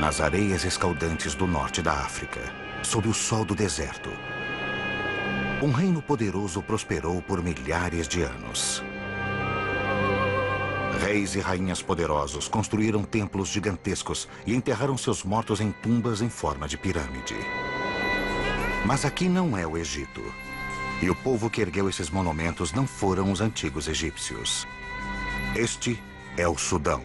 nas areias escaldantes do norte da África, sob o sol do deserto, um reino poderoso prosperou por milhares de anos. Reis e rainhas poderosos construíram templos gigantescos e enterraram seus mortos em tumbas em forma de pirâmide. Mas aqui não é o Egito. E o povo que ergueu esses monumentos não foram os antigos egípcios. Este é o Sudão,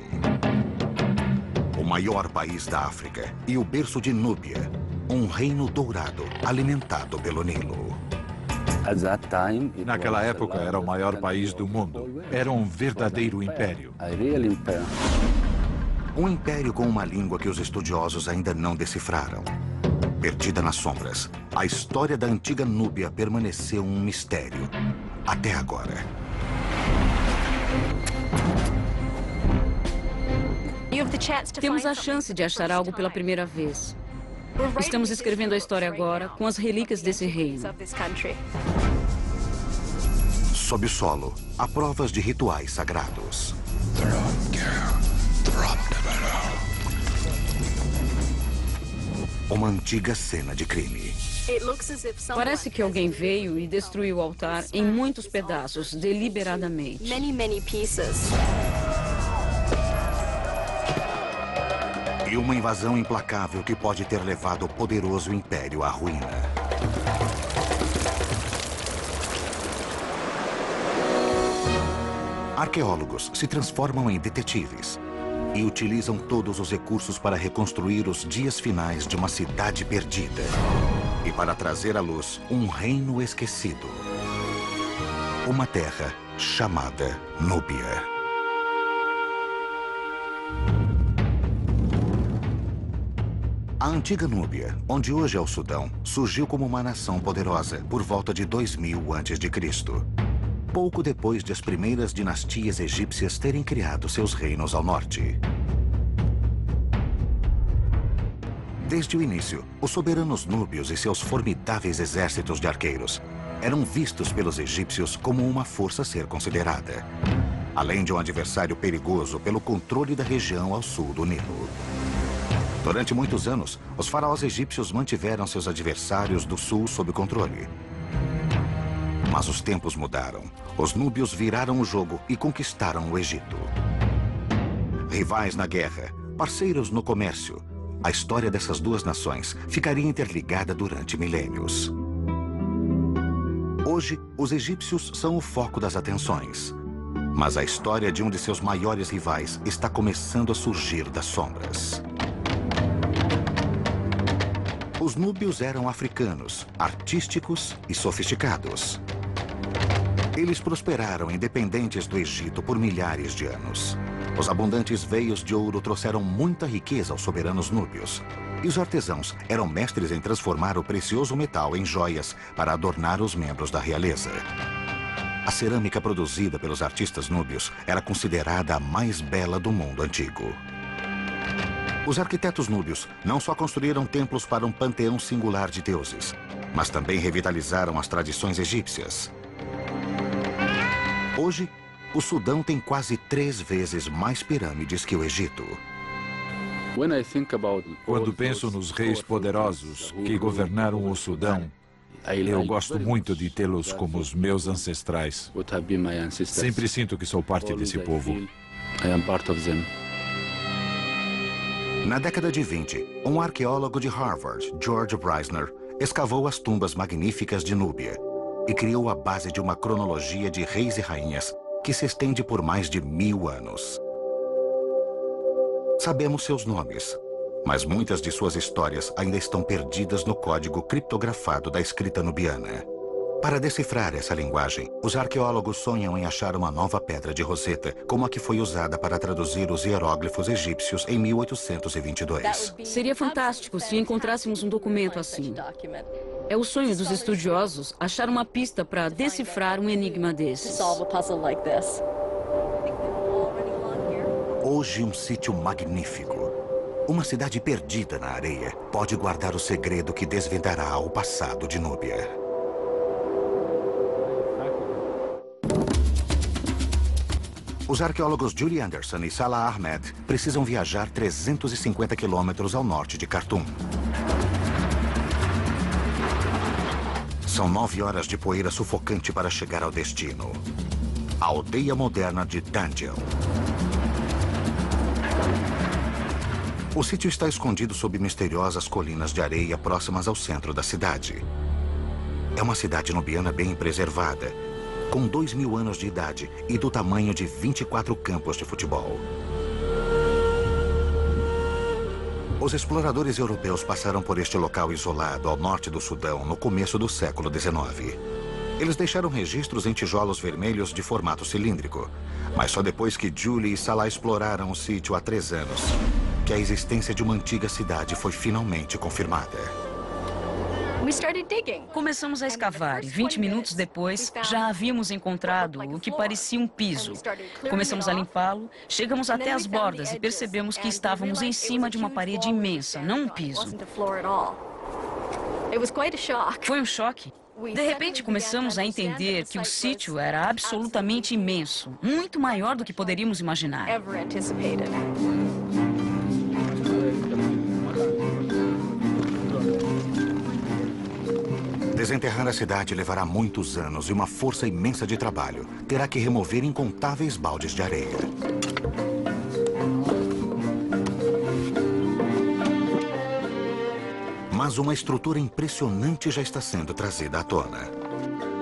o maior país da África e o berço de Núbia, um reino dourado alimentado pelo Nilo. Naquela época era o maior país do mundo. Era um verdadeiro império. Um império com uma língua que os estudiosos ainda não decifraram. Perdida nas sombras, a história da antiga Núbia permaneceu um mistério até agora. Temos a chance de achar algo pela primeira vez. Estamos escrevendo a história agora com as relíquias desse reino. Sob o solo, há provas de rituais sagrados. Uma antiga cena de crime. Parece que alguém veio e destruiu o altar em muitos pedaços, deliberadamente. E uma invasão implacável que pode ter levado o poderoso império à ruína. Arqueólogos se transformam em detetives e utilizam todos os recursos para reconstruir os dias finais de uma cidade perdida e para trazer à luz um reino esquecido. Uma terra chamada Núbia. A antiga Núbia, onde hoje é o Sudão, surgiu como uma nação poderosa por volta de 2000 a.C., pouco depois de as primeiras dinastias egípcias terem criado seus reinos ao norte. Desde o início, os soberanos núbios e seus formidáveis exércitos de arqueiros eram vistos pelos egípcios como uma força a ser considerada, além de um adversário perigoso pelo controle da região ao sul do Nilo. Durante muitos anos, os faraós egípcios mantiveram seus adversários do sul sob controle. Mas os tempos mudaram. Os núbios viraram o jogo e conquistaram o Egito. Rivais na guerra, parceiros no comércio, a história dessas duas nações ficaria interligada durante milênios. Hoje, os egípcios são o foco das atenções. Mas a história de um de seus maiores rivais está começando a surgir das sombras. Os núbios eram africanos, artísticos e sofisticados. Eles prosperaram independentes do Egito por milhares de anos. Os abundantes veios de ouro trouxeram muita riqueza aos soberanos núbios. E os artesãos eram mestres em transformar o precioso metal em joias para adornar os membros da realeza. A cerâmica produzida pelos artistas núbios era considerada a mais bela do mundo antigo. Os arquitetos núbios não só construíram templos para um panteão singular de deuses, mas também revitalizaram as tradições egípcias. Hoje, o Sudão tem quase 3 vezes mais pirâmides que o Egito. Quando penso nos reis poderosos que governaram o Sudão, eu gosto muito de tê-los como os meus ancestrais. Sempre sinto que sou parte desse povo. Na década de 20, um arqueólogo de Harvard, George Breisner, escavou as tumbas magníficas de Núbia e criou a base de uma cronologia de reis e rainhas que se estende por mais de 1000 anos. Sabemos seus nomes, mas muitas de suas histórias ainda estão perdidas no código criptografado da escrita nubiana. Para decifrar essa linguagem, os arqueólogos sonham em achar uma nova pedra de Roseta, como a que foi usada para traduzir os hieróglifos egípcios em 1822. Seria fantástico se encontrássemos um documento assim. É o sonho dos estudiosos achar uma pista para decifrar um enigma desses. Hoje, um sítio magnífico. Uma cidade perdida na areia pode guardar o segredo que desvendará o passado de Núbia. Os arqueólogos Julie Anderson e Salah Ahmed precisam viajar 350 quilômetros ao norte de Khartoum. São 9 horas de poeira sufocante para chegar ao destino. A aldeia moderna de Danjel. O sítio está escondido sob misteriosas colinas de areia próximas ao centro da cidade. É uma cidade nubiana bem preservada, com 2.000 anos de idade e do tamanho de 24 campos de futebol. Os exploradores europeus passaram por este local isolado ao norte do Sudão no começo do século XIX. Eles deixaram registros em tijolos vermelhos de formato cilíndrico, mas só depois que Julie e Salah exploraram o sítio há 3 anos, que a existência de uma antiga cidade foi finalmente confirmada. Começamos a escavar e 20 minutos depois já havíamos encontrado o que parecia um piso. Começamos a limpá-lo, chegamos até as bordas e percebemos que estávamos em cima de uma parede imensa, não um piso. Foi um choque. De repente começamos a entender que o sítio era absolutamente imenso, muito maior do que poderíamos imaginar. Desenterrar a cidade levará muitos anos e uma força imensa de trabalho. Terá que remover incontáveis baldes de areia. Mas uma estrutura impressionante já está sendo trazida à tona.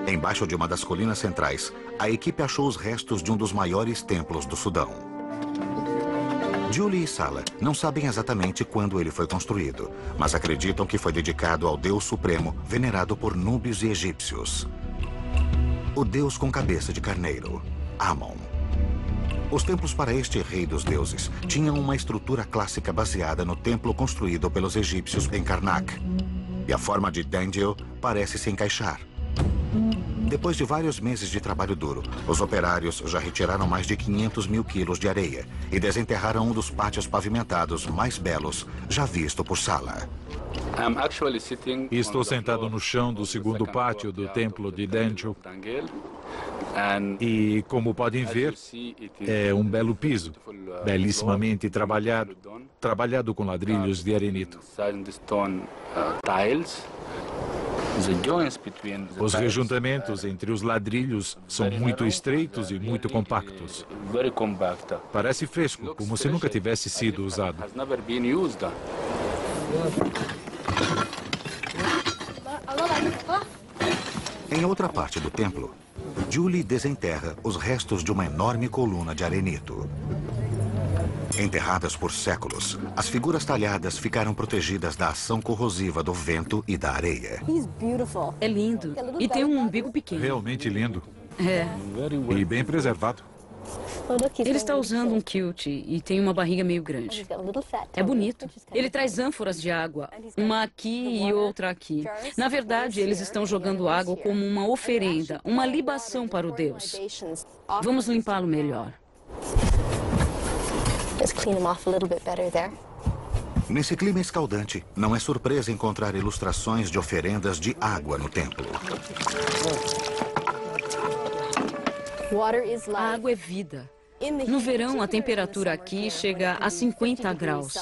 Embaixo de uma das colinas centrais, a equipe achou os restos de um dos maiores templos do Sudão. Julie e Salah não sabem exatamente quando ele foi construído, mas acreditam que foi dedicado ao Deus Supremo, venerado por núbios e egípcios. O Deus com cabeça de carneiro, Amon. Os templos para este rei dos deuses tinham uma estrutura clássica baseada no templo construído pelos egípcios em Karnak. E a forma de Danjel parece se encaixar. Depois de vários meses de trabalho duro, os operários já retiraram mais de 500 mil quilos de areia e desenterraram um dos pátios pavimentados mais belos já visto por Salah. Estou sentado no chão do segundo pátio do templo de Danjel. E, como podem ver, é um belo piso, belíssimamente trabalhado com ladrilhos de arenito. Os rejuntamentos entre os ladrilhos são muito estreitos e muito compactos. Parece fresco, como se nunca tivesse sido usado. Em outra parte do templo, Julie desenterra os restos de uma enorme coluna de arenito. Enterradas por séculos, as figuras talhadas ficaram protegidas da ação corrosiva do vento e da areia. É lindo e tem um umbigo pequeno. Realmente lindo. É. E bem preservado. Ele está usando um kilt e tem uma barriga meio grande. É bonito. Ele traz ânforas de água, uma aqui e outra aqui. Na verdade, eles estão jogando água como uma oferenda, uma libação para o Deus. Vamos limpá-lo melhor. Nesse clima escaldante, não é surpresa encontrar ilustrações de oferendas de água no templo. A água é vida. No verão, a temperatura aqui chega a 50 graus.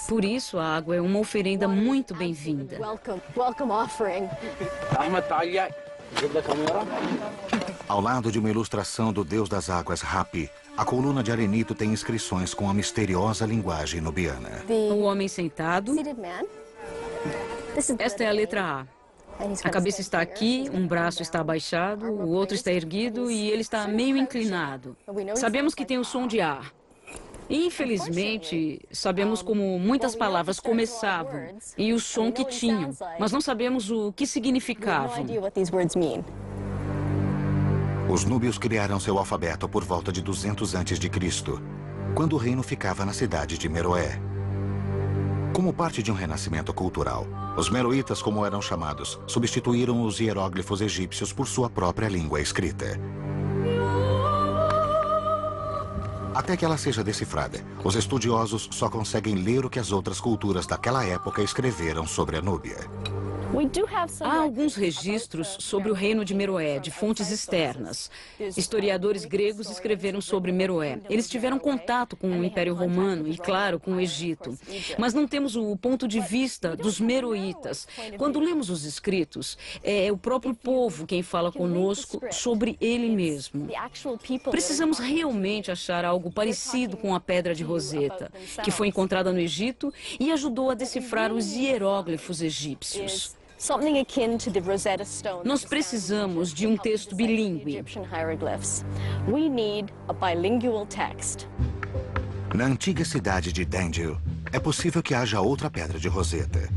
Por isso, a água é uma oferenda muito bem-vinda. Ao lado de uma ilustração do deus das águas, Hapi, a coluna de arenito tem inscrições com a misteriosa linguagem nubiana. O homem sentado. Esta é a letra A. A cabeça está aqui, um braço está abaixado, o outro está erguido e ele está meio inclinado. Sabemos que tem o som de A. Infelizmente, sabemos como muitas palavras começavam e o som que tinham, mas não sabemos o que significavam. Os núbios criaram seu alfabeto por volta de 200 a.C., quando o reino ficava na cidade de Meroé. Como parte de um renascimento cultural, os meroítas, como eram chamados, substituíram os hieróglifos egípcios por sua própria língua escrita. Até que ela seja decifrada, os estudiosos só conseguem ler o que as outras culturas daquela época escreveram sobre a Núbia. Há alguns registros sobre o reino de Meroé, de fontes externas. Historiadores gregos escreveram sobre Meroé. Eles tiveram contato com o Império Romano e, claro, com o Egito. Mas não temos o ponto de vista dos meroítas. Quando lemos os escritos, é o próprio povo quem fala conosco sobre ele mesmo. Precisamos realmente achar algo parecido com a Pedra de Roseta, que foi encontrada no Egito e ajudou a decifrar os hieróglifos egípcios. Nós precisamos de um texto bilíngue. Na antiga cidade de Dendil, é possível que haja outra Pedra de Roseta.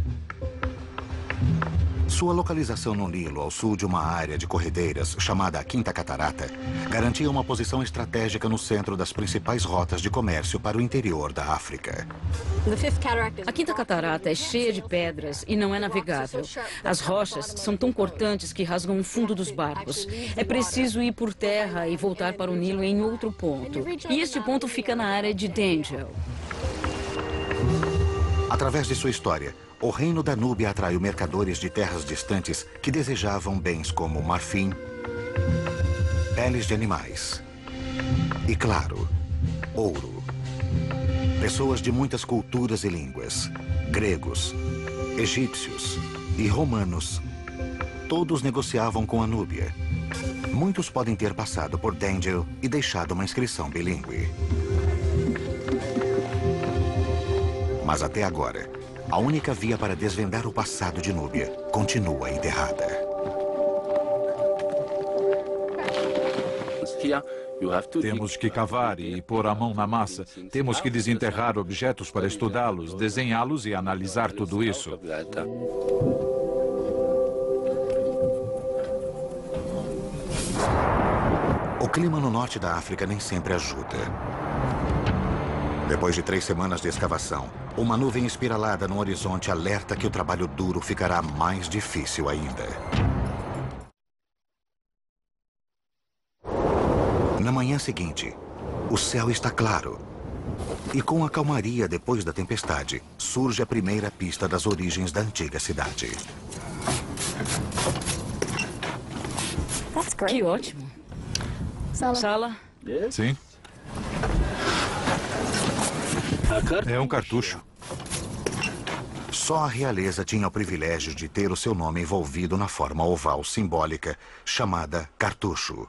Sua localização no Nilo, ao sul de uma área de corredeiras chamada Quinta Catarata, garantia uma posição estratégica no centro das principais rotas de comércio para o interior da África. A Quinta Catarata é cheia de pedras e não é navegável. As rochas são tão cortantes que rasgam o fundo dos barcos. É preciso ir por terra e voltar para o Nilo em outro ponto. E este ponto fica na área de Dendil. Através de sua história, o reino da Núbia atraiu mercadores de terras distantes que desejavam bens como marfim, peles de animais e, claro, ouro. Pessoas de muitas culturas e línguas, gregos, egípcios e romanos, todos negociavam com a Núbia. Muitos podem ter passado por Dendil e deixado uma inscrição bilíngue. Mas até agora, a única via para desvendar o passado de Núbia continua enterrada. Temos que cavar e pôr a mão na massa. Temos que desenterrar objetos para estudá-los, desenhá-los e analisar tudo isso. O clima no norte da África nem sempre ajuda. Depois de 3 semanas de escavação, uma nuvem espiralada no horizonte alerta que o trabalho duro ficará mais difícil ainda. Na manhã seguinte, o céu está claro. E com a calmaria depois da tempestade, surge a primeira pista das origens da antiga cidade. Que ótimo. Sala? Sim. É um cartucho. Só a realeza tinha o privilégio de ter o seu nome envolvido na forma oval simbólica chamada cartucho.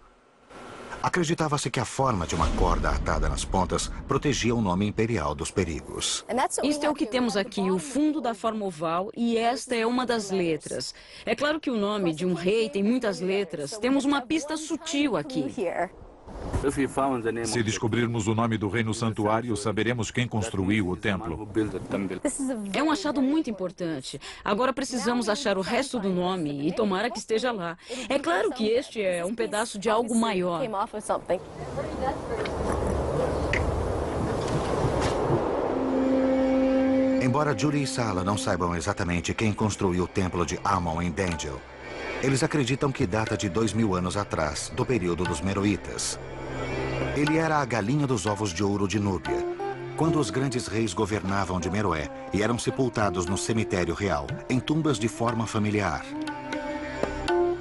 Acreditava-se que a forma de uma corda atada nas pontas protegia o nome imperial dos perigos. Isto é o que temos aqui, o fundo da forma oval, e esta é uma das letras. É claro que o nome de um rei tem muitas letras. Temos uma pista sutil aqui. Se descobrirmos o nome do rei no santuário, saberemos quem construiu o templo. É um achado muito importante. Agora precisamos achar o resto do nome e tomara que esteja lá. É claro que este é um pedaço de algo maior. Embora Judy e Sala não saibam exatamente quem construiu o templo de Amon em Dendil, eles acreditam que data de 2000 anos atrás, do período dos Meroítas. Ele era a galinha dos ovos de ouro de Núbia, quando os grandes reis governavam de Meroé e eram sepultados no cemitério real, em tumbas de forma familiar.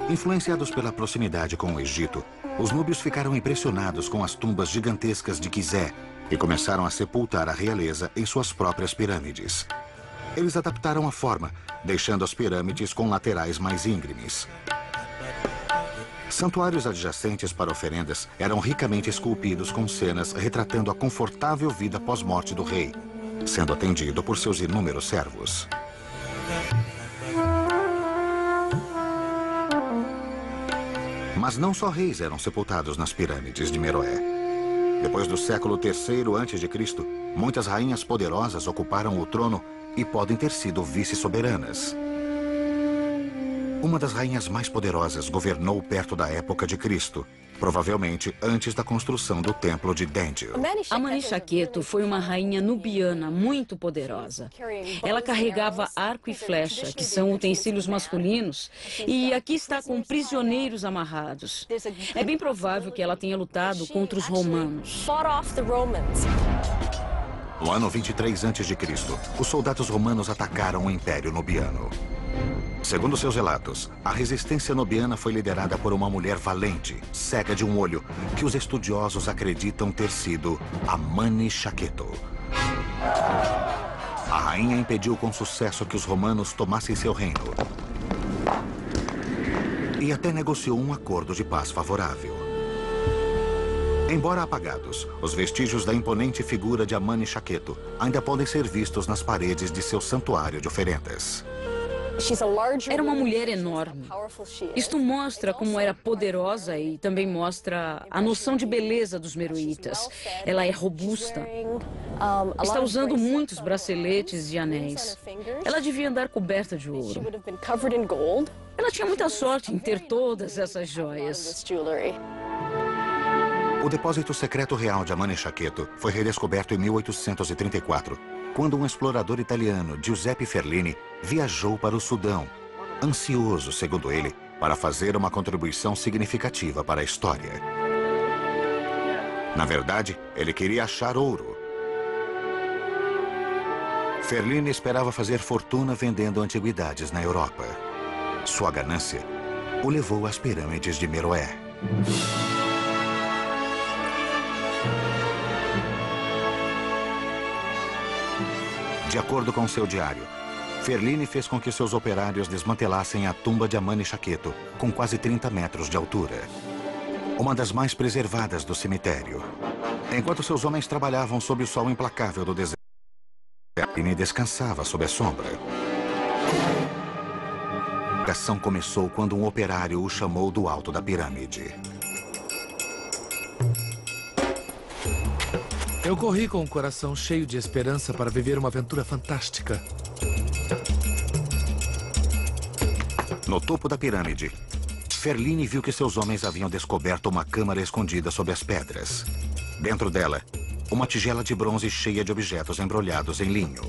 Influenciados pela proximidade com o Egito, os núbios ficaram impressionados com as tumbas gigantescas de Gizé e começaram a sepultar a realeza em suas próprias pirâmides. Eles adaptaram a forma, deixando as pirâmides com laterais mais íngremes. Santuários adjacentes para oferendas eram ricamente esculpidos com cenas retratando a confortável vida pós-morte do rei, sendo atendido por seus inúmeros servos. Mas não só reis eram sepultados nas pirâmides de Meroé. Depois do século III a.C., muitas rainhas poderosas ocuparam o trono e podem ter sido vice-soberanas. Uma das rainhas mais poderosas governou perto da época de Cristo, provavelmente antes da construção do templo de Dendil. Amani-Shaketo foi uma rainha nubiana muito poderosa. Ela carregava arco e flecha, que são utensílios masculinos, e aqui está com prisioneiros amarrados. É bem provável que ela tenha lutado contra os romanos. No ano 23 a.C., os soldados romanos atacaram o Império Nubiano. Segundo seus relatos, a resistência nubiana foi liderada por uma mulher valente, cega de um olho, que os estudiosos acreditam ter sido Amani Shaketo. A rainha impediu com sucesso que os romanos tomassem seu reino e até negociou um acordo de paz favorável. Embora apagados, os vestígios da imponente figura de Amani Shaketo ainda podem ser vistos nas paredes de seu santuário de oferendas. Era uma mulher enorme. Isto mostra como era poderosa e também mostra a noção de beleza dos meroítas. Ela é robusta. Está usando muitos braceletes e anéis. Ela devia andar coberta de ouro. Ela tinha muita sorte em ter todas essas joias. O depósito secreto real de Amani Shaketo foi redescoberto em 1834, quando um explorador italiano, Giuseppe Ferlini, viajou para o Sudão, ansioso, segundo ele, para fazer uma contribuição significativa para a história. Na verdade, ele queria achar ouro. Ferlini esperava fazer fortuna vendendo antiguidades na Europa. Sua ganância o levou às pirâmides de Meroé. De acordo com seu diário, Ferlini fez com que seus operários desmantelassem a tumba de Amani Shaketo, com quase 30 metros de altura. Uma das mais preservadas do cemitério. Enquanto seus homens trabalhavam sob o sol implacável do deserto, Ferlini descansava sob a sombra. A ação começou quando um operário o chamou do alto da pirâmide. Eu corri com o coração cheio de esperança para viver uma aventura fantástica. No topo da pirâmide, Ferlini viu que seus homens haviam descoberto uma câmara escondida sob as pedras. Dentro dela, uma tigela de bronze cheia de objetos embrulhados em linho.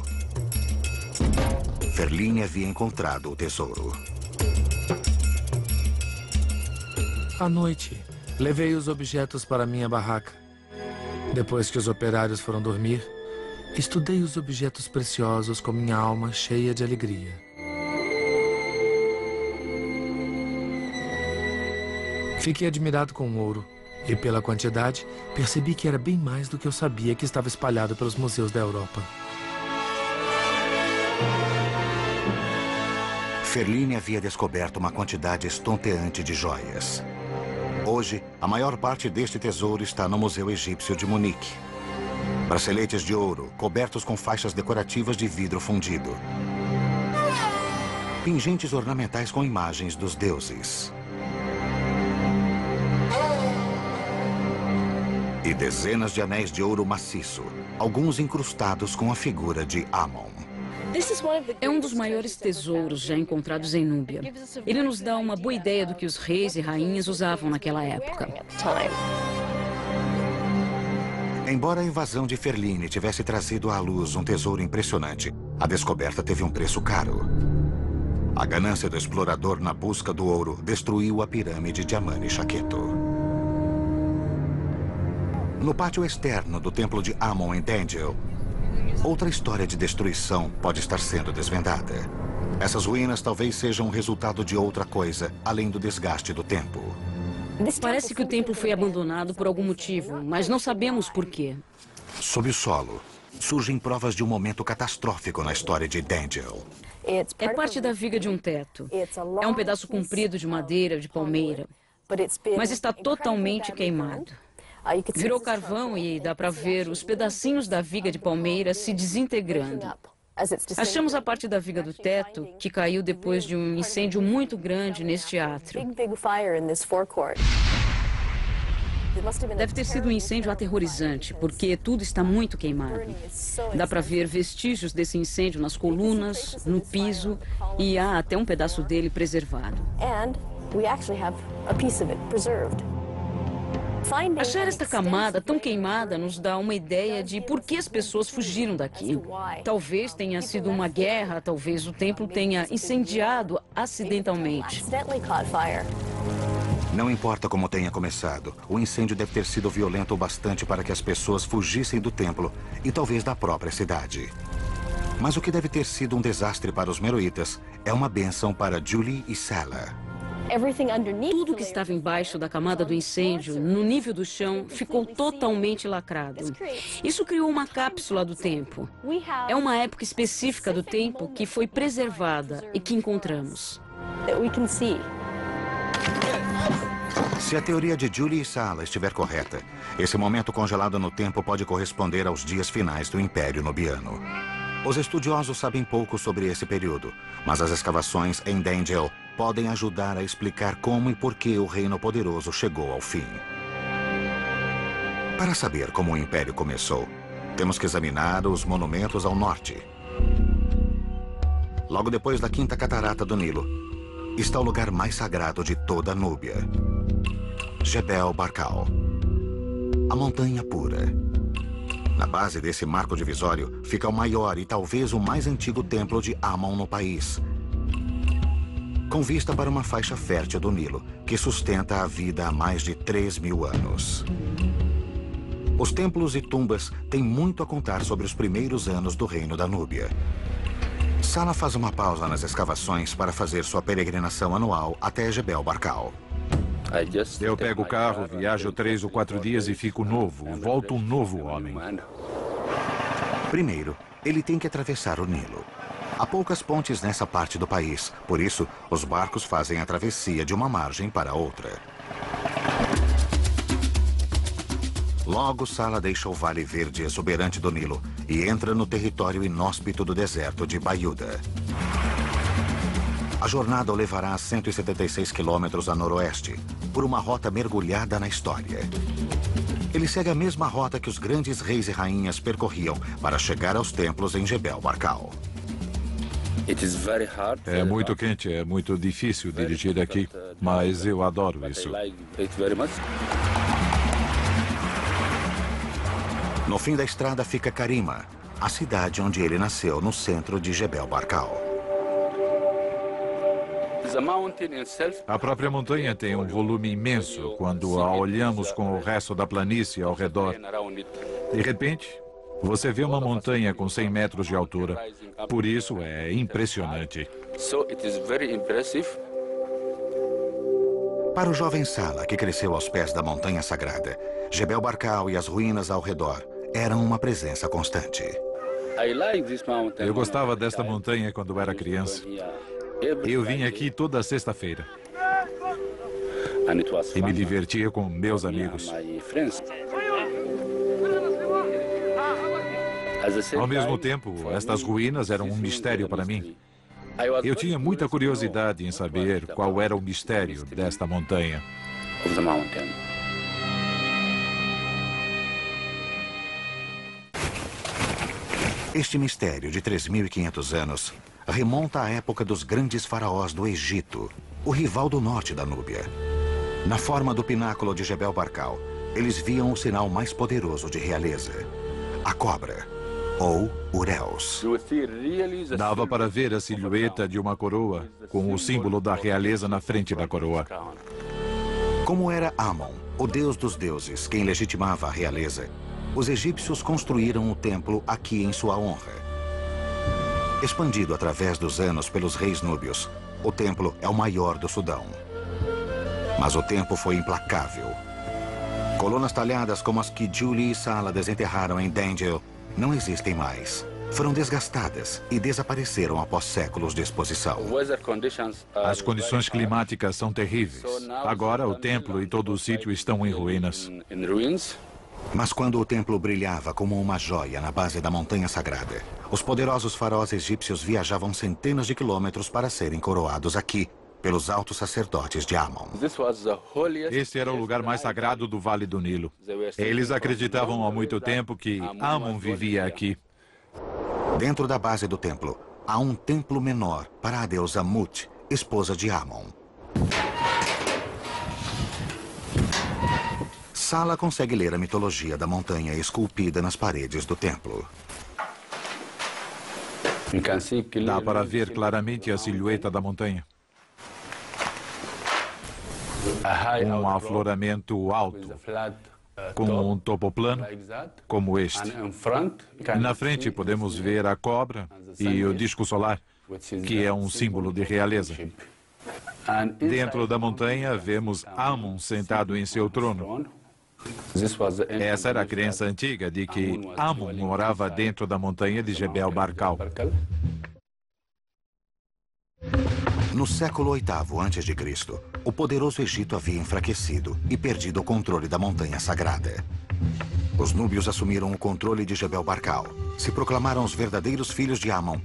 Ferlini havia encontrado o tesouro. À noite, levei os objetos para minha barraca. Depois que os operários foram dormir, estudei os objetos preciosos com minha alma cheia de alegria. Fiquei admirado com o ouro e, pela quantidade, percebi que era bem mais do que eu sabia que estava espalhado pelos museus da Europa. Ferlini havia descoberto uma quantidade estonteante de joias. Hoje, a maior parte deste tesouro está no Museu Egípcio de Munique. Braceletes de ouro, cobertos com faixas decorativas de vidro fundido. Pingentes ornamentais com imagens dos deuses. E dezenas de anéis de ouro maciço, alguns incrustados com a figura de Amon. É um dos maiores tesouros já encontrados em Núbia. Ele nos dá uma boa ideia do que os reis e rainhas usavam naquela época. Embora a invasão de Ferlini tivesse trazido à luz um tesouro impressionante, a descoberta teve um preço caro. A ganância do explorador na busca do ouro destruiu a pirâmide de Amani Shaketo. No pátio externo do templo de Amon em Dangel, outra história de destruição pode estar sendo desvendada. Essas ruínas talvez sejam o resultado de outra coisa, além do desgaste do tempo. Parece que o templo foi abandonado por algum motivo, mas não sabemos por quê. Sob o solo, surgem provas de um momento catastrófico na história de Dangel. É parte da viga de um teto. É um pedaço comprido de madeira de palmeira, mas está totalmente queimado. Virou carvão e dá para ver os pedacinhos da viga de palmeira se desintegrando. Achamos a parte da viga do teto que caiu depois de um incêndio muito grande neste átrio. Deve ter sido um incêndio aterrorizante, porque tudo está muito queimado. Dá para ver vestígios desse incêndio nas colunas, no piso, e há até um pedaço dele preservado. Achar esta camada tão queimada nos dá uma ideia de por que as pessoas fugiram daqui. Talvez tenha sido uma guerra, talvez o templo tenha incendiado acidentalmente. Não importa como tenha começado, o incêndio deve ter sido violento o bastante para que as pessoas fugissem do templo e talvez da própria cidade. Mas o que deve ter sido um desastre para os meroítas é uma bênção para Julie e Sala. Tudo que estava embaixo da camada do incêndio, no nível do chão, ficou totalmente lacrado. Isso criou uma cápsula do tempo. É uma época específica do tempo que foi preservada e que encontramos. Se a teoria de Julie e Sala estiver correta, esse momento congelado no tempo pode corresponder aos dias finais do Império Nubiano. Os estudiosos sabem pouco sobre esse período, mas as escavações em Dangel podem ajudar a explicar como e por que o Reino Poderoso chegou ao fim. Para saber como o Império começou, temos que examinar os monumentos ao norte. Logo depois da Quinta Catarata do Nilo, está o lugar mais sagrado de toda a Núbia, Jebel Barkal, a Montanha Pura. Na base desse marco divisório fica o maior e talvez o mais antigo templo de Amon no país, com vista para uma faixa fértil do Nilo, que sustenta a vida há mais de 3.000 anos. Os templos e tumbas têm muito a contar sobre os primeiros anos do Reino da Núbia. Sala faz uma pausa nas escavações para fazer sua peregrinação anual até Jebel Barkal. Eu pego o carro, viajo 3 ou 4 dias e fico novo. Volto um novo homem. Primeiro, ele tem que atravessar o Nilo. Há poucas pontes nessa parte do país, por isso, os barcos fazem a travessia de uma margem para outra. Logo, Sala deixa o vale verde exuberante do Nilo e entra no território inóspito do deserto de Bayuda. A jornada o levará a 176 quilômetros a noroeste, por uma rota mergulhada na história. Ele segue a mesma rota que os grandes reis e rainhas percorriam para chegar aos templos em Jebel Barkal. É muito quente, é muito difícil dirigir aqui, mas eu adoro isso. No fim da estrada fica Karima, a cidade onde ele nasceu, no centro de Jebel Barkal. A própria montanha tem um volume imenso quando a olhamos com o resto da planície ao redor. De repente, você vê uma montanha com 100 metros de altura. Por isso, é impressionante. Para o jovem Sala, que cresceu aos pés da montanha sagrada, Jebel Barkal e as ruínas ao redor eram uma presença constante. Eu gostava desta montanha quando era criança. Eu vim aqui toda sexta-feira e me divertia com meus amigos. Ao mesmo tempo, estas ruínas eram um mistério para mim. Eu tinha muita curiosidade em saber qual era o mistério desta montanha. Este mistério de 3.500 anos remonta à época dos grandes faraós do Egito, o rival do norte da Núbia. Na forma do pináculo de Jebel Barkal, eles viam o sinal mais poderoso de realeza, a cobra, ou Ureus. Dava para ver a silhueta de uma coroa, com o símbolo da realeza na frente da coroa. Como era Amon, o deus dos deuses, quem legitimava a realeza, os egípcios construíram o templo aqui em sua honra. Expandido através dos anos pelos reis núbios, o templo é o maior do Sudão. Mas o tempo foi implacável. Colunas talhadas como as que Julie e Sala desenterraram em Dangel não existem mais. Foram desgastadas e desapareceram após séculos de exposição. As condições climáticas são terríveis. Agora o templo e todo o sítio estão em ruínas. Mas quando o templo brilhava como uma joia na base da montanha sagrada, os poderosos faraós egípcios viajavam centenas de quilômetros para serem coroados aqui, pelos altos sacerdotes de Amon. Este era o lugar mais sagrado do Vale do Nilo. Eles acreditavam há muito tempo que Amon vivia aqui. Dentro da base do templo, há um templo menor para a deusa Mut, esposa de Amon. Sala consegue ler a mitologia da montanha esculpida nas paredes do templo. Dá para ver claramente a silhueta da montanha. Um afloramento alto, com um topo plano, como este. Na frente podemos ver a cobra e o disco solar, que é um símbolo de realeza. Dentro da montanha, vemos Amon sentado em seu trono. Essa era a crença antiga de que Amon morava dentro da montanha de Jebel Barkal. No século VIII a.C., o poderoso Egito havia enfraquecido e perdido o controle da montanha sagrada. Os núbios assumiram o controle de Jebel Barkal, se proclamaram os verdadeiros filhos de Amon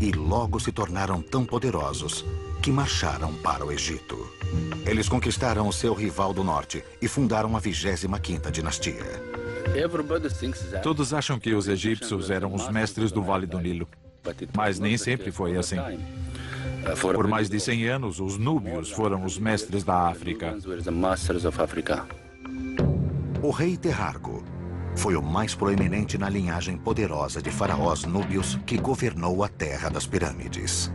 e logo se tornaram tão poderosos que marcharam para o Egito. Eles conquistaram o seu rival do norte e fundaram a 25ª dinastia. Todos acham que os egípcios eram os mestres do Vale do Nilo, mas nem sempre foi assim. Por mais de 100 anos, os núbios foram os mestres da África. O rei Terrargo foi o mais proeminente na linhagem poderosa de faraós núbios que governou a terra das pirâmides.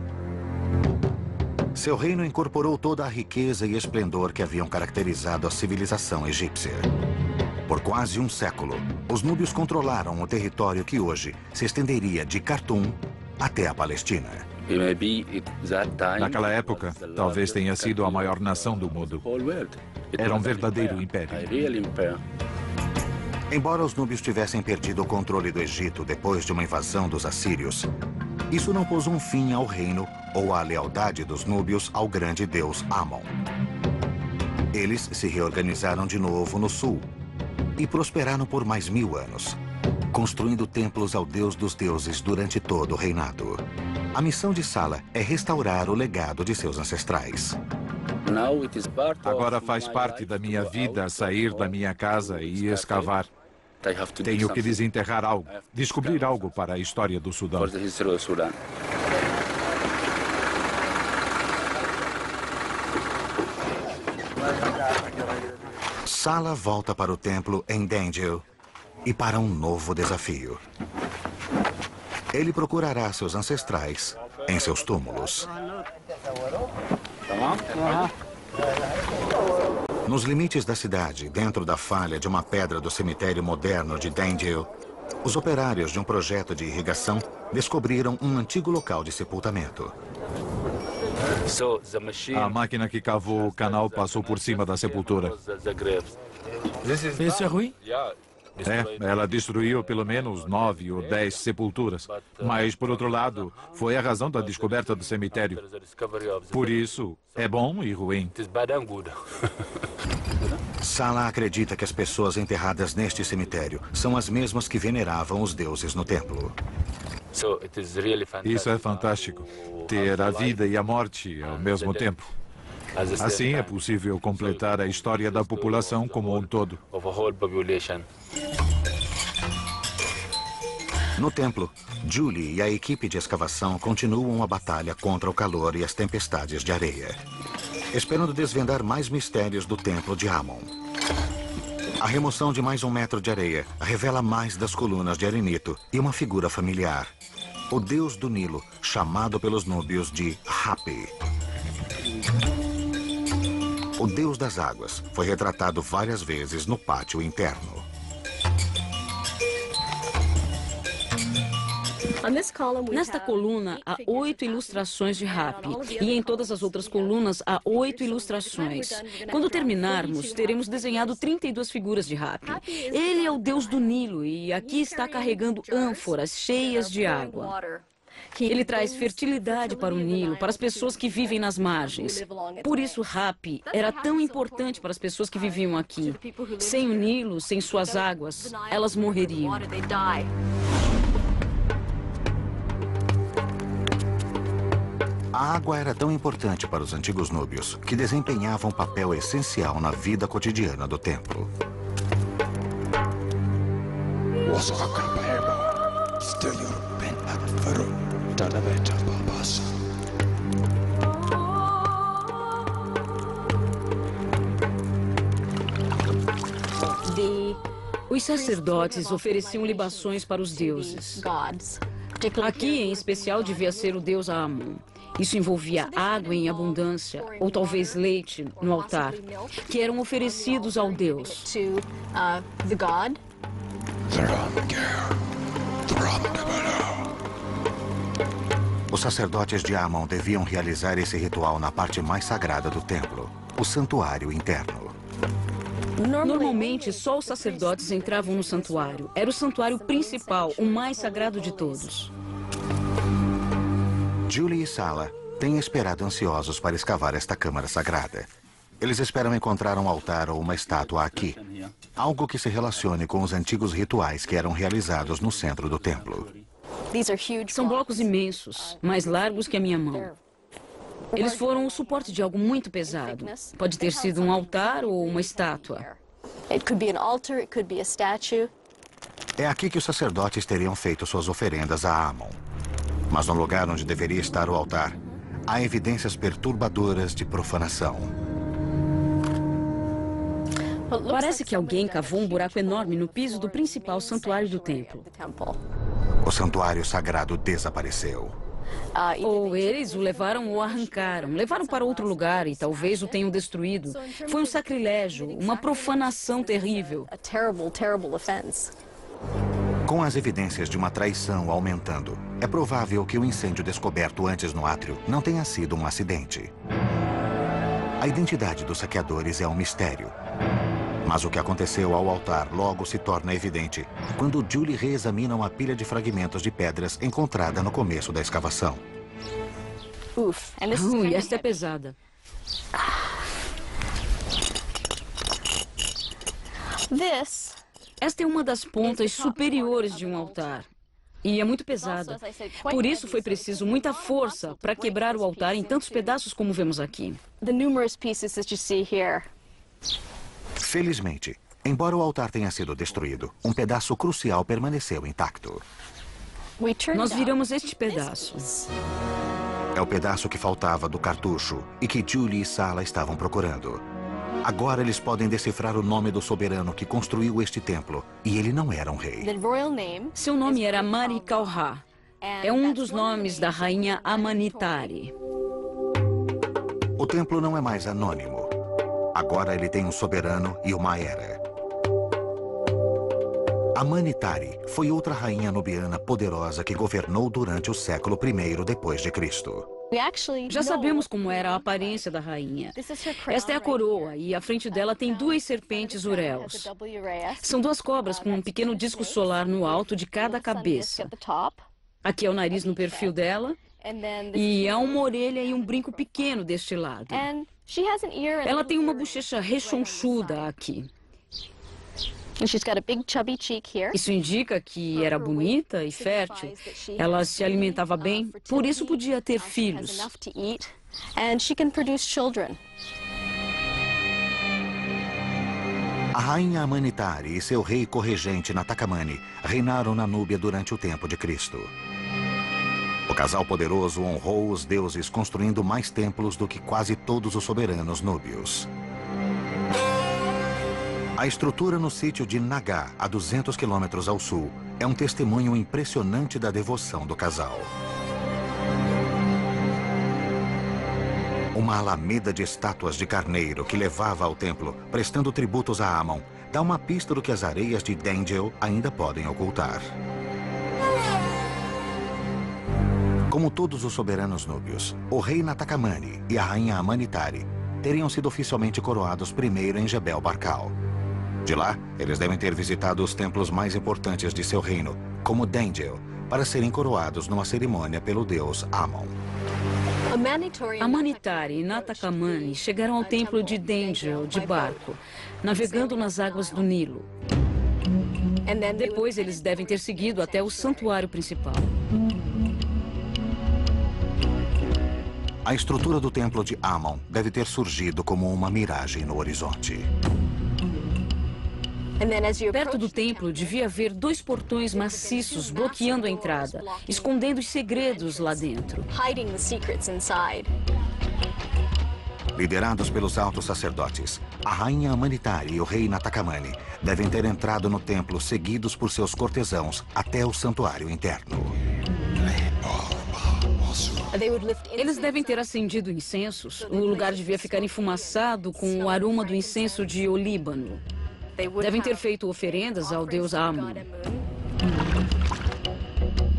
Seu reino incorporou toda a riqueza e esplendor que haviam caracterizado a civilização egípcia. Por quase um século, os núbios controlaram o território que hoje se estenderia de Khartoum até a Palestina. Naquela época, talvez tenha sido a maior nação do mundo. Era um verdadeiro império. Embora os núbios tivessem perdido o controle do Egito depois de uma invasão dos assírios, isso não pôs um fim ao reino ou à lealdade dos núbios ao grande deus Amon. Eles se reorganizaram de novo no sul e prosperaram por mais 1000 anos, construindo templos ao deus dos deuses durante todo o reinado. A missão de Salah é restaurar o legado de seus ancestrais. Agora faz parte da minha vida sair da minha casa e escavar. Tenho que desenterrar algo, descobrir algo para a história do Sudão. Salah volta para o templo em Dendil e para um novo desafio. Ele procurará seus ancestrais em seus túmulos. Nos limites da cidade, dentro da falha de uma pedra do cemitério moderno de Dendil, os operários de um projeto de irrigação descobriram um antigo local de sepultamento. A máquina que cavou o canal passou por cima da sepultura. Isso é ruim? Ela destruiu pelo menos 9 ou 10 sepulturas. Mas, por outro lado, foi a razão da descoberta do cemitério. Por isso, é bom e ruim. Salah acredita que as pessoas enterradas neste cemitério são as mesmas que veneravam os deuses no templo. Isso é fantástico, ter a vida e a morte ao mesmo tempo. Assim é possível completar a história da população como um todo. No templo, Julie e a equipe de escavação continuam a batalha contra o calor e as tempestades de areia, esperando desvendar mais mistérios do templo de Amon. A remoção de mais 1 metro de areia revela mais das colunas de arenito e uma figura familiar, o deus do Nilo, chamado pelos núbios de Hapi. O deus das águas foi retratado várias vezes no pátio interno. Nesta coluna há 8 ilustrações de Hapi e em todas as outras colunas há 8 ilustrações. Quando terminarmos, teremos desenhado 32 figuras de Hapi. Ele é o deus do Nilo e aqui está carregando ânforas cheias de água. Ele traz fertilidade para o Nilo, para as pessoas que vivem nas margens. Por isso, Hapi era tão importante para as pessoas que viviam aqui. Sem o Nilo, sem suas águas, elas morreriam. A água era tão importante para os antigos núbios que desempenhava um papel essencial na vida cotidiana do templo. Os sacerdotes ofereciam libações para os deuses. Aqui, em especial, devia ser o deus Amon. Isso envolvia água em abundância, ou talvez leite no altar, que eram oferecidos ao Deus. Os sacerdotes de Amon deviam realizar esse ritual na parte mais sagrada do templo, o santuário interno. Normalmente, só os sacerdotes entravam no santuário. Era o santuário principal, o mais sagrado de todos. Julie e Sala têm esperado ansiosos para escavar esta câmara sagrada. Eles esperam encontrar um altar ou uma estátua aqui. Algo que se relacione com os antigos rituais que eram realizados no centro do templo. São blocos imensos, mais largos que a minha mão. Eles foram o suporte de algo muito pesado. Pode ter sido um altar ou uma estátua. É aqui que os sacerdotes teriam feito suas oferendas a Amon. Mas no lugar onde deveria estar o altar, há evidências perturbadoras de profanação. Parece que alguém cavou um buraco enorme no piso do principal santuário do templo. O santuário sagrado desapareceu. Ou eles o levaram ou arrancaram. Levaram para outro lugar e talvez o tenham destruído. Foi um sacrilégio, uma profanação terrível. Com as evidências de uma traição aumentando, é provável que o incêndio descoberto antes no átrio não tenha sido um acidente. A identidade dos saqueadores é um mistério. Mas o que aconteceu ao altar logo se torna evidente quando Julie reexamina uma pilha de fragmentos de pedras encontrada no começo da escavação. Esta é pesada. Esta é uma das pontas superiores de um altar. E é muito pesada. Por isso foi preciso muita força para quebrar o altar em tantos pedaços como vemos aqui. Felizmente, embora o altar tenha sido destruído, um pedaço crucial permaneceu intacto. Nós viramos este pedaço. É o pedaço que faltava do cartucho e que Julie e Sala estavam procurando. Agora eles podem decifrar o nome do soberano que construiu este templo, e ele não era um rei. Seu nome era Marikalha. É um dos nomes da rainha Amanitari. O templo não é mais anônimo. Agora ele tem um soberano e uma era. Amanitari foi outra rainha nubiana poderosa que governou durante o século I depois de Cristo. Já sabemos como era a aparência da rainha. Esta é a coroa e à frente dela tem duas serpentes uréus. São duas cobras com um pequeno disco solar no alto de cada cabeça. Aqui é o nariz no perfil dela e há uma orelha e um brinco pequeno deste lado. Ela tem uma bochecha rechonchuda aqui. Isso indica que era bonita e fértil. Ela se alimentava bem, por isso podia ter filhos. A rainha Amanitari e seu rei corregente Natakamani reinaram na Núbia durante o tempo de Cristo. O casal poderoso honrou os deuses construindo mais templos do que quase todos os soberanos núbios. A estrutura no sítio de Nagá, a 200 quilômetros ao sul, é um testemunho impressionante da devoção do casal. Uma alameda de estátuas de carneiro que levava ao templo, prestando tributos a Amon, dá uma pista do que as areias de Dengel ainda podem ocultar. Como todos os soberanos núbios, o rei Natakamani e a rainha Amanitari teriam sido oficialmente coroados primeiro em Jebel Barkal. De lá, eles devem ter visitado os templos mais importantes de seu reino, como Dengel, para serem coroados numa cerimônia pelo deus Amon. Amanitari e Natakamani chegaram ao templo de Dengel de barco, navegando nas águas do Nilo. Depois eles devem ter seguido até o santuário principal. A estrutura do templo de Amon deve ter surgido como uma miragem no horizonte. Perto do templo devia haver dois portões maciços bloqueando a entrada, escondendo os segredos lá dentro. Liderados pelos altos sacerdotes, a rainha Amanitari e o rei Natakamani devem ter entrado no templo seguidos por seus cortesãos até o santuário interno. Eles devem ter acendido incensos. O lugar devia ficar enfumaçado com o aroma do incenso de olíbano. Devem ter feito oferendas ao deus Amun.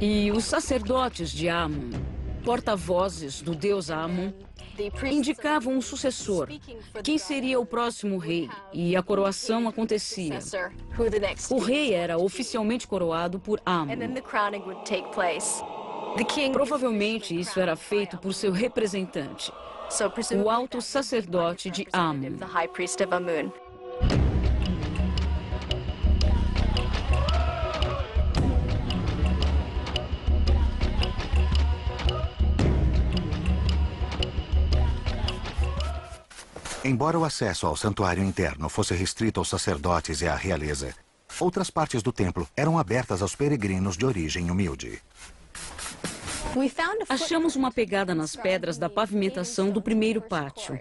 E os sacerdotes de Amun, porta-vozes do deus Amun, indicavam um sucessor, quem seria o próximo rei, e a coroação acontecia. O rei era oficialmente coroado por Amun. Provavelmente isso era feito por seu representante, o alto sacerdote de Amun. Embora o acesso ao santuário interno fosse restrito aos sacerdotes e à realeza, outras partes do templo eram abertas aos peregrinos de origem humilde. Achamos uma pegada nas pedras da pavimentação do primeiro pátio.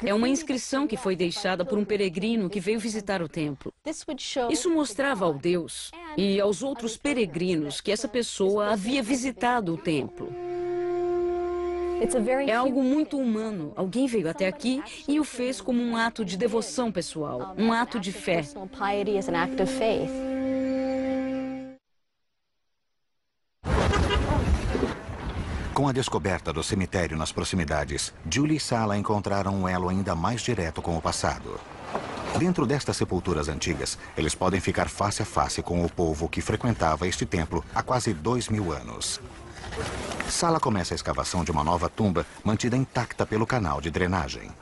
É uma inscrição que foi deixada por um peregrino que veio visitar o templo. Isso mostrava ao Deus e aos outros peregrinos que essa pessoa havia visitado o templo. É algo muito humano. Alguém veio até aqui e o fez como um ato de devoção pessoal, um ato de fé. Com a descoberta do cemitério nas proximidades, Julie e Sala encontraram um elo ainda mais direto com o passado. Dentro destas sepulturas antigas, eles podem ficar face a face com o povo que frequentava este templo há quase 2000 anos. Sala começa a escavação de uma nova tumba mantida intacta pelo canal de drenagem.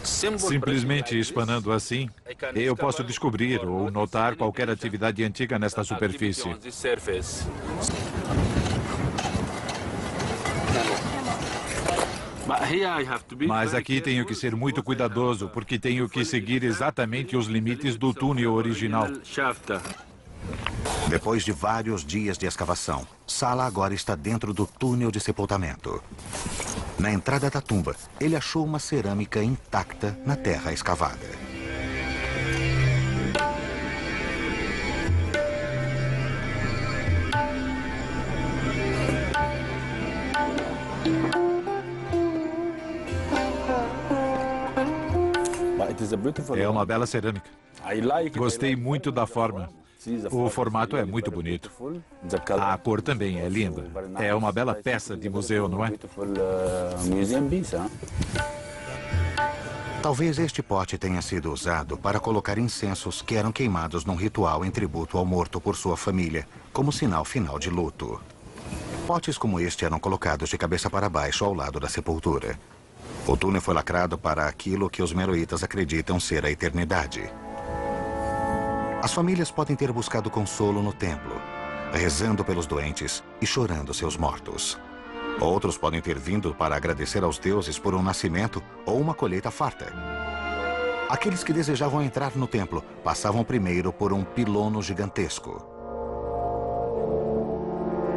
Simplesmente espanando assim, eu posso descobrir ou notar qualquer atividade antiga nesta superfície. Mas aqui tenho que ser muito cuidadoso, porque tenho que seguir exatamente os limites do túnel original. Depois de vários dias de escavação, Sala agora está dentro do túnel de sepultamento. Na entrada da tumba, ele achou uma cerâmica intacta na terra escavada. É uma bela cerâmica. Gostei muito da forma. O formato é muito bonito. A cor também é linda. É uma bela peça de museu, não é? Talvez este pote tenha sido usado para colocar incensos que eram queimados num ritual em tributo ao morto por sua família, como sinal final de luto. Potes como este eram colocados de cabeça para baixo ao lado da sepultura. O túnel foi lacrado para aquilo que os meroítas acreditam ser a eternidade. As famílias podem ter buscado consolo no templo, rezando pelos doentes e chorando seus mortos. Outros podem ter vindo para agradecer aos deuses por um nascimento ou uma colheita farta. Aqueles que desejavam entrar no templo passavam primeiro por um pilono gigantesco.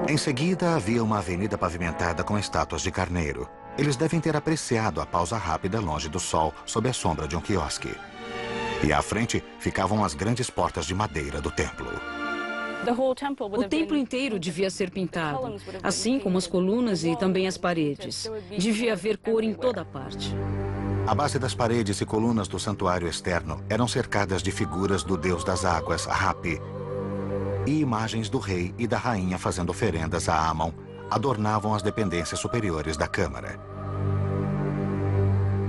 Em seguida, havia uma avenida pavimentada com estátuas de carneiro. Eles devem ter apreciado a pausa rápida longe do sol, sob a sombra de um quiosque. E à frente ficavam as grandes portas de madeira do templo. O templo inteiro devia ser pintado, assim como as colunas e também as paredes. Devia haver cor em toda parte. A base das paredes e colunas do santuário externo eram cercadas de figuras do deus das águas, Hapi, e imagens do rei e da rainha fazendo oferendas a Amon adornavam as dependências superiores da câmara.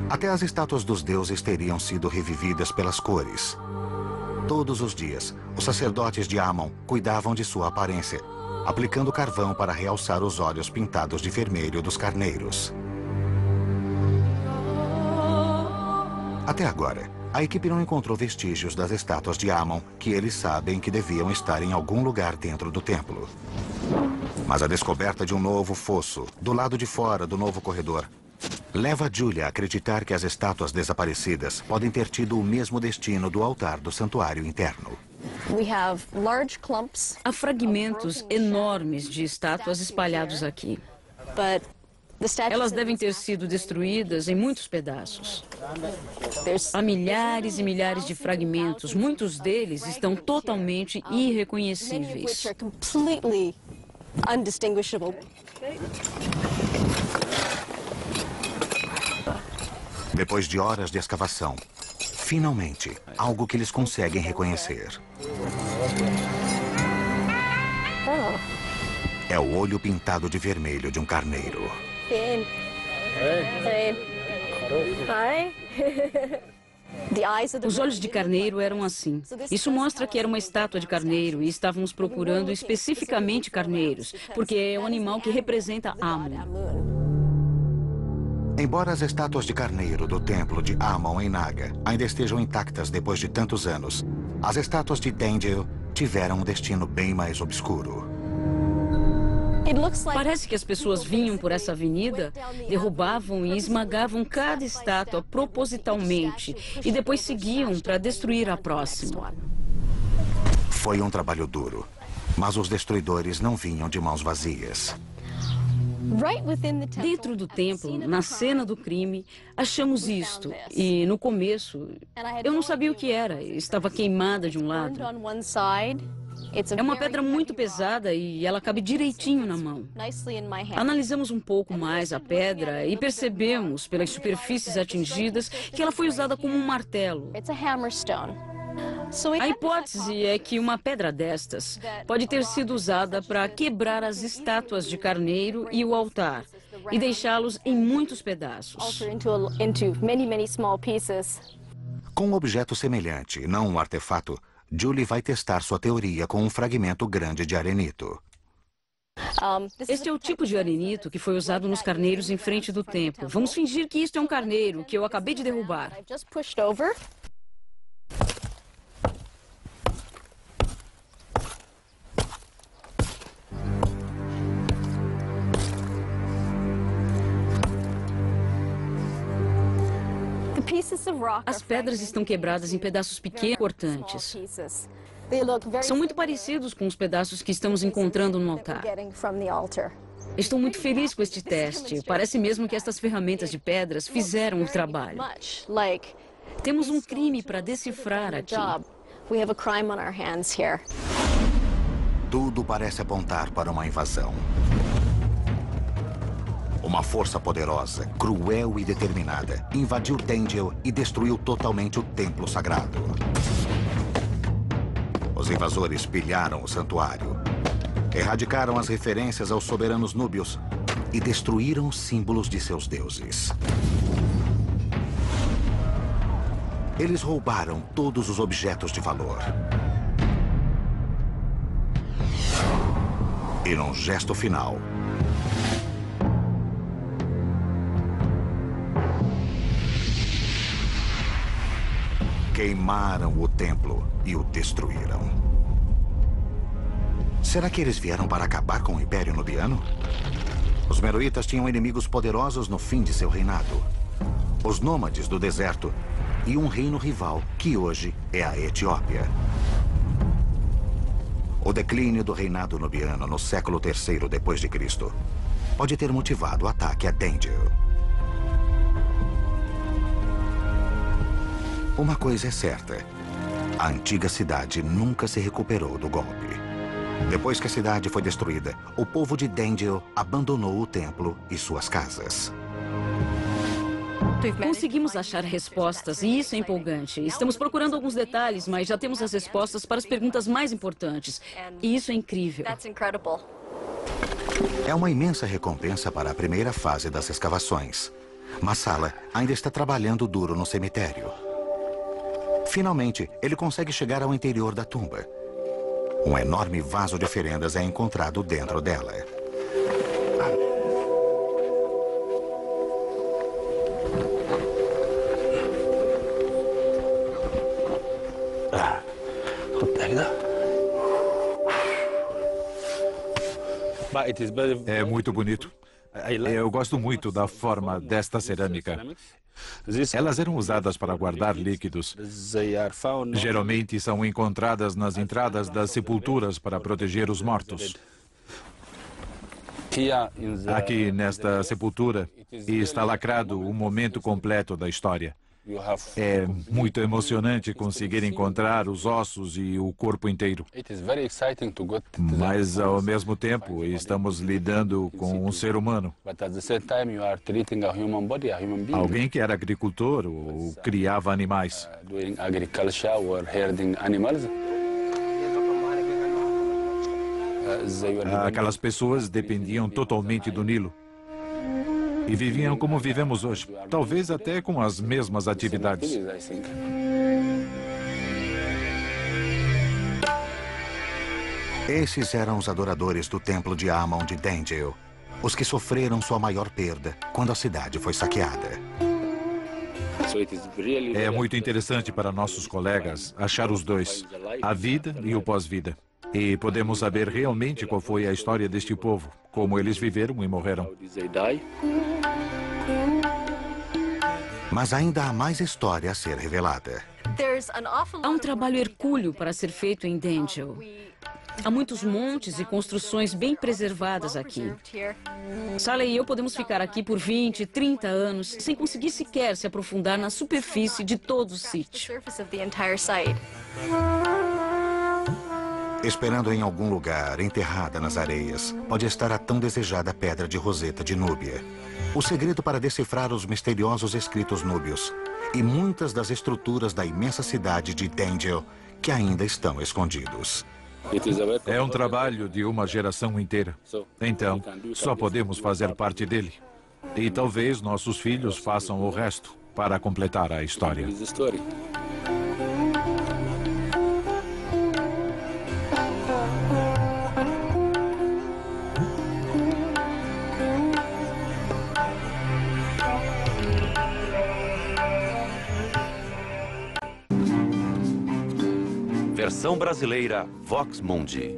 Até as estátuas dos deuses teriam sido revividas pelas cores. Todos os dias, os sacerdotes de Amon cuidavam de sua aparência, aplicando carvão para realçar os olhos pintados de vermelho dos carneiros. Até agora, a equipe não encontrou vestígios das estátuas de Amon, que eles sabem que deviam estar em algum lugar dentro do templo. Mas a descoberta de um novo fosso, do lado de fora do novo corredor, leva Julia a acreditar que as estátuas desaparecidas podem ter tido o mesmo destino do altar do santuário interno. Há fragmentos enormes de estátuas espalhados aqui. Elas devem ter sido destruídas em muitos pedaços. Há milhares e milhares de fragmentos. Muitos deles estão totalmente irreconhecíveis. Depois de horas de escavação, finalmente, algo que eles conseguem reconhecer. É o olho pintado de vermelho de um carneiro. Os olhos de carneiro eram assim. Isso mostra que era uma estátua de carneiro e estávamos procurando especificamente carneiros, porque é um animal que representa Amon. Embora as estátuas de carneiro do templo de Amon em Naga ainda estejam intactas depois de tantos anos, as estátuas de Dengel tiveram um destino bem mais obscuro. Parece que as pessoas vinham por essa avenida, derrubavam e esmagavam cada estátua propositalmente e depois seguiam para destruir a próxima. Foi um trabalho duro, mas os destruidores não vinham de mãos vazias. Dentro do templo, na cena do crime, achamos isto. E no começo, eu não sabia o que era. Estava queimada de um lado. É uma pedra muito pesada e ela cabe direitinho na mão. Analisamos um pouco mais a pedra e percebemos, pelas superfícies atingidas, que ela foi usada como um martelo. A hipótese é que uma pedra destas pode ter sido usada para quebrar as estátuas de carneiro e o altar e deixá-los em muitos pedaços. Com um objeto semelhante, não um artefato, Julie vai testar sua teoria com um fragmento grande de arenito. Este é o tipo de arenito que foi usado nos carneiros em frente do templo. Vamos fingir que isto é um carneiro que eu acabei de derrubar. As pedras estão quebradas em pedaços pequenos e cortantes. São muito parecidos com os pedaços que estamos encontrando no altar. Estou muito feliz com este teste. Parece mesmo que estas ferramentas de pedras fizeram o trabalho. Temos um crime para decifrar aqui. Tudo parece apontar para uma invasão. Uma força poderosa, cruel e determinada invadiu Dengel e destruiu totalmente o templo sagrado. Os invasores pilharam o santuário, erradicaram as referências aos soberanos núbios e destruíram os símbolos de seus deuses. Eles roubaram todos os objetos de valor. E num gesto final, queimaram o templo e o destruíram. Será que eles vieram para acabar com o Império Nubiano? Os meroítas tinham inimigos poderosos no fim de seu reinado. Os nômades do deserto e um reino rival, que hoje é a Etiópia. O declínio do reinado nubiano no século III depois de Cristo pode ter motivado o ataque a Dengel. Uma coisa é certa, a antiga cidade nunca se recuperou do golpe. Depois que a cidade foi destruída, o povo de Dengel abandonou o templo e suas casas. Conseguimos achar respostas e isso é empolgante. Estamos procurando alguns detalhes, mas já temos as respostas para as perguntas mais importantes. E isso é incrível. É uma imensa recompensa para a primeira fase das escavações. Massala ainda está trabalhando duro no cemitério. Finalmente, ele consegue chegar ao interior da tumba. Um enorme vaso de oferendas é encontrado dentro dela. É muito bonito. Eu gosto muito da forma desta cerâmica. Elas eram usadas para guardar líquidos. Geralmente são encontradas nas entradas das sepulturas para proteger os mortos. Aqui nesta sepultura está lacrado o momento completo da história. É muito emocionante conseguir encontrar os ossos e o corpo inteiro. Mas, ao mesmo tempo, estamos lidando com um ser humano. Alguém que era agricultor ou criava animais. Aquelas pessoas dependiam totalmente do Nilo. E viviam como vivemos hoje, talvez até com as mesmas atividades. Esses eram os adoradores do templo de Amon de Dendel, os que sofreram sua maior perda quando a cidade foi saqueada. É muito interessante para nossos colegas achar os dois, a vida e o pós-vida. E podemos saber realmente qual foi a história deste povo, como eles viveram e morreram. Mas ainda há mais história a ser revelada. Há um trabalho hercúleo para ser feito em Dendel. Há muitos montes e construções bem preservadas aqui. Saleh e eu podemos ficar aqui por 20, 30 anos, sem conseguir sequer se aprofundar na superfície de todo o sítio. Esperando em algum lugar, enterrada nas areias, pode estar a tão desejada pedra de Roseta de Núbia. O segredo para decifrar os misteriosos escritos núbios e muitas das estruturas da imensa cidade de Dendel que ainda estão escondidos. É um trabalho de uma geração inteira. Então, só podemos fazer parte dele. E talvez nossos filhos façam o resto para completar a história. Versão brasileira Vox Mundi.